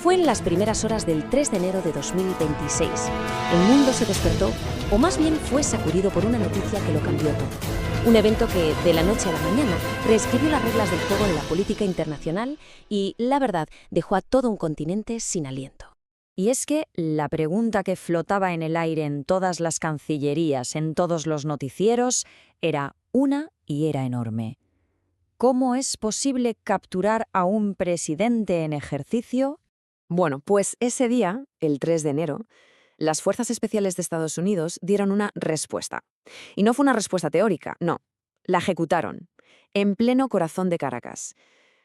Fue en las primeras horas del 3 de enero de 2026. El mundo se despertó, o más bien fue sacudido por una noticia que lo cambió todo. Un evento que, de la noche a la mañana, reescribió las reglas del juego en la política internacional y, la verdad, dejó a todo un continente sin aliento. Y es que la pregunta que flotaba en el aire en todas las cancillerías, en todos los noticieros, era una y era enorme. ¿Cómo es posible capturar a un presidente en ejercicio? Bueno, pues ese día, el 3 de enero, las Fuerzas Especiales de Estados Unidos dieron una respuesta. Y no fue una respuesta teórica, no. La ejecutaron, en pleno corazón de Caracas.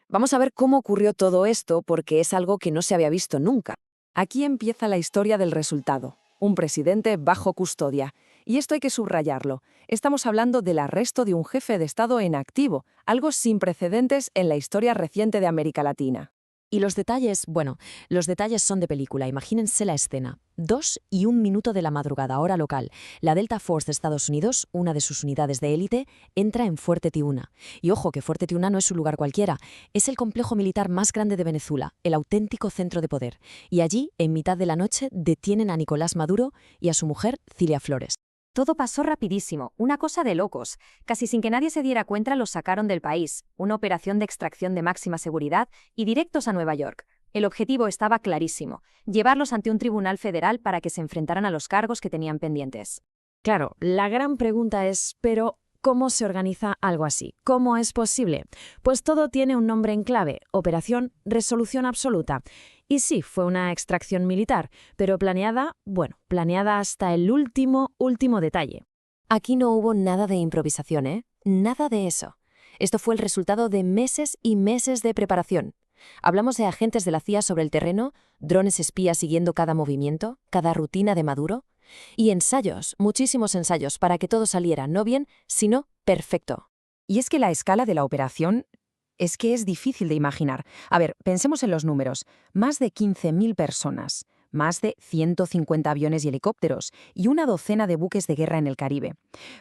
Vamos a ver cómo ocurrió todo esto porque es algo que no se había visto nunca. Aquí empieza la historia del resultado. Un presidente bajo custodia. Y esto hay que subrayarlo. Estamos hablando del arresto de un jefe de Estado en activo, algo sin precedentes en la historia reciente de América Latina. Y los detalles, los detalles son de película. Imagínense la escena. 2:01 de la madrugada, hora local. La Delta Force de Estados Unidos, una de sus unidades de élite, entra en Fuerte Tiuna. Y ojo, que Fuerte Tiuna no es un lugar cualquiera. Es el complejo militar más grande de Venezuela, el auténtico centro de poder. Y allí, en mitad de la noche, detienen a Nicolás Maduro y a su mujer, Cilia Flores. Todo pasó rapidísimo, una cosa de locos. Casi sin que nadie se diera cuenta los sacaron del país, una operación de extracción de máxima seguridad y directos a Nueva York. El objetivo estaba clarísimo, llevarlos ante un tribunal federal para que se enfrentaran a los cargos que tenían pendientes. Claro, la gran pregunta es, pero ¿cómo se organiza algo así? ¿Cómo es posible? Pues todo tiene un nombre en clave, Operación Resolución Absoluta. Y sí, fue una extracción militar, pero planeada hasta el último detalle. Aquí no hubo nada de improvisación, ¿eh? Nada de eso. Esto fue el resultado de meses y meses de preparación. Hablamos de agentes de la CIA sobre el terreno, drones espías siguiendo cada movimiento, cada rutina de Maduro, y ensayos, muchísimos ensayos, para que todo saliera no bien, sino perfecto. Y es que la escala de la operación es que es difícil de imaginar. A ver, pensemos en los números. Más de 15.000 personas, más de 150 aviones y helicópteros y una docena de buques de guerra en el Caribe.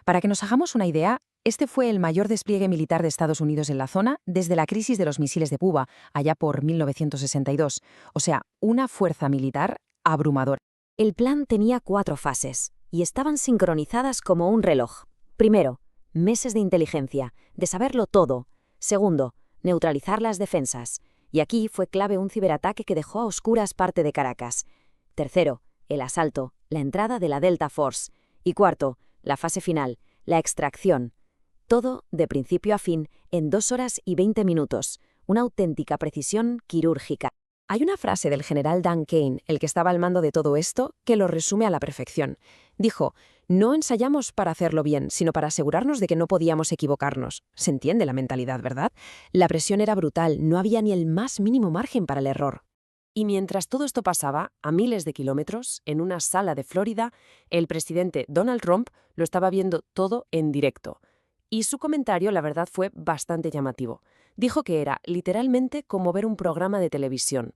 Para que nos hagamos una idea, este fue el mayor despliegue militar de Estados Unidos en la zona desde la crisis de los misiles de Cuba, allá por 1962. O sea, una fuerza militar abrumadora. El plan tenía 4 fases y estaban sincronizadas como un reloj. Primero, meses de inteligencia, de saberlo todo. Segundo, neutralizar las defensas. Y aquí fue clave un ciberataque que dejó a oscuras parte de Caracas. Tercero, el asalto, la entrada de la Delta Force. Y cuarto, la fase final, la extracción. Todo, de principio a fin, en 2 horas y 20 minutos. Una auténtica precisión quirúrgica. Hay una frase del general Dan Kane, el que estaba al mando de todo esto, que lo resume a la perfección. Dijo, no ensayamos para hacerlo bien, sino para asegurarnos de que no podíamos equivocarnos. Se entiende la mentalidad, ¿verdad? La presión era brutal, no había ni el más mínimo margen para el error. Y mientras todo esto pasaba, a miles de kilómetros, en una sala de Florida, el presidente Donald Trump lo estaba viendo todo en directo. Y su comentario, la verdad, fue bastante llamativo. Dijo que era literalmente como ver un programa de televisión.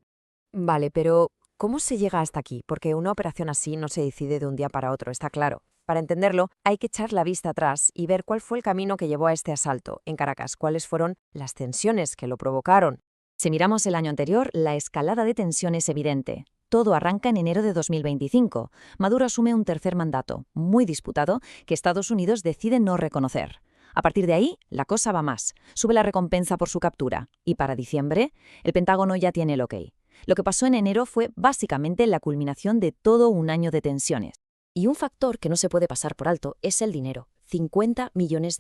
Vale, pero ¿cómo se llega hasta aquí? Porque una operación así no se decide de un día para otro, está claro. Para entenderlo, hay que echar la vista atrás y ver cuál fue el camino que llevó a este asalto en Caracas, cuáles fueron las tensiones que lo provocaron. Si miramos el año anterior, la escalada de tensión es evidente. Todo arranca en enero de 2025. Maduro asume un tercer mandato, muy disputado, que Estados Unidos decide no reconocer. A partir de ahí, la cosa va más. Sube la recompensa por su captura. Y para diciembre, el Pentágono ya tiene el ok. Lo que pasó en enero fue básicamente la culminación de todo un año de tensiones. Y un factor que no se puede pasar por alto es el dinero. $50 millones.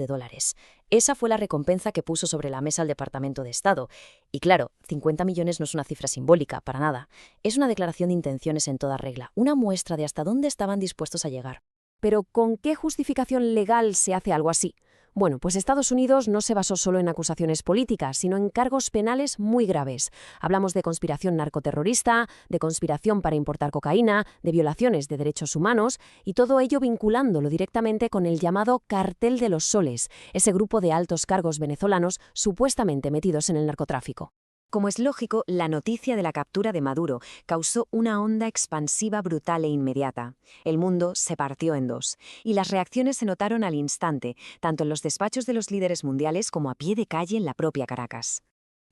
Esa fue la recompensa que puso sobre la mesa el Departamento de Estado. Y claro, 50 millones no es una cifra simbólica, para nada. Es una declaración de intenciones en toda regla, una muestra de hasta dónde estaban dispuestos a llegar. Pero ¿con qué justificación legal se hace algo así? Bueno, pues Estados Unidos no se basó solo en acusaciones políticas, sino en cargos penales muy graves. Hablamos de conspiración narcoterrorista, de conspiración para importar cocaína, de violaciones de derechos humanos, y todo ello vinculándolo directamente con el llamado Cartel de los Soles, ese grupo de altos cargos venezolanos supuestamente metidos en el narcotráfico. Como es lógico, la noticia de la captura de Maduro causó una onda expansiva brutal e inmediata. El mundo se partió en dos, y las reacciones se notaron al instante, tanto en los despachos de los líderes mundiales como a pie de calle en la propia Caracas.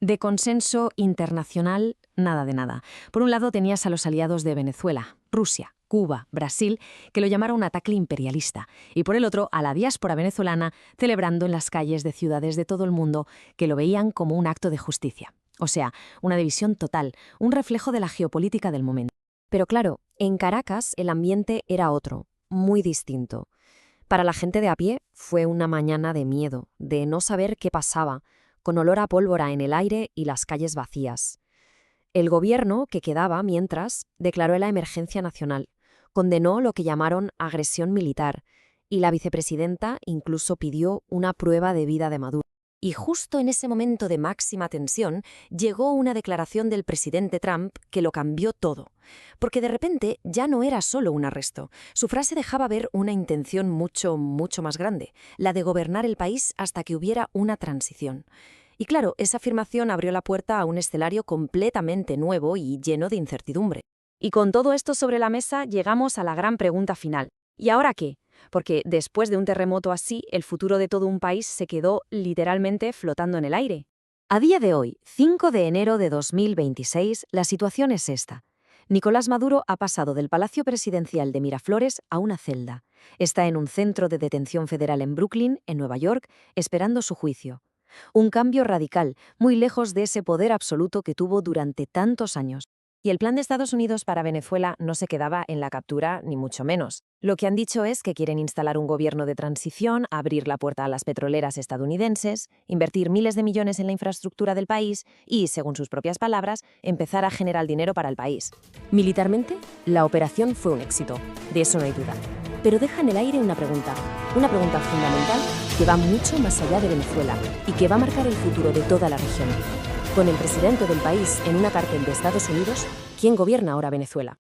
De consenso internacional, nada de nada. Por un lado tenías a los aliados de Venezuela, Rusia, Cuba, Brasil, que lo llamaron un ataque imperialista, y por el otro a la diáspora venezolana celebrando en las calles de ciudades de todo el mundo que lo veían como un acto de justicia. O sea, una división total, un reflejo de la geopolítica del momento. Pero claro, en Caracas el ambiente era otro, muy distinto. Para la gente de a pie fue una mañana de miedo, de no saber qué pasaba, con olor a pólvora en el aire y las calles vacías. El gobierno, que quedaba mientras, declaró la emergencia nacional, condenó lo que llamaron agresión militar, y la vicepresidenta incluso pidió una prueba de vida de Maduro. Y justo en ese momento de máxima tensión llegó una declaración del presidente Trump que lo cambió todo. Porque de repente ya no era solo un arresto. Su frase dejaba ver una intención mucho más grande, la de gobernar el país hasta que hubiera una transición. Y claro, esa afirmación abrió la puerta a un escenario completamente nuevo y lleno de incertidumbre. Y con todo esto sobre la mesa llegamos a la gran pregunta final. ¿Y ahora qué? Porque después de un terremoto así, el futuro de todo un país se quedó literalmente flotando en el aire. A día de hoy, 5 de enero de 2026, la situación es esta. Nicolás Maduro ha pasado del Palacio Presidencial de Miraflores a una celda. Está en un centro de detención federal en Brooklyn, en Nueva York, esperando su juicio. Un cambio radical, muy lejos de ese poder absoluto que tuvo durante tantos años. Y el plan de Estados Unidos para Venezuela no se quedaba en la captura, ni mucho menos. Lo que han dicho es que quieren instalar un gobierno de transición, abrir la puerta a las petroleras estadounidenses, invertir miles de millones en la infraestructura del país y, según sus propias palabras, empezar a generar dinero para el país. Militarmente, la operación fue un éxito, de eso no hay duda. Pero deja en el aire una pregunta fundamental que va mucho más allá de Venezuela y que va a marcar el futuro de toda la región. Con el presidente del país en una cárcel de Estados Unidos, ¿quién gobierna ahora Venezuela?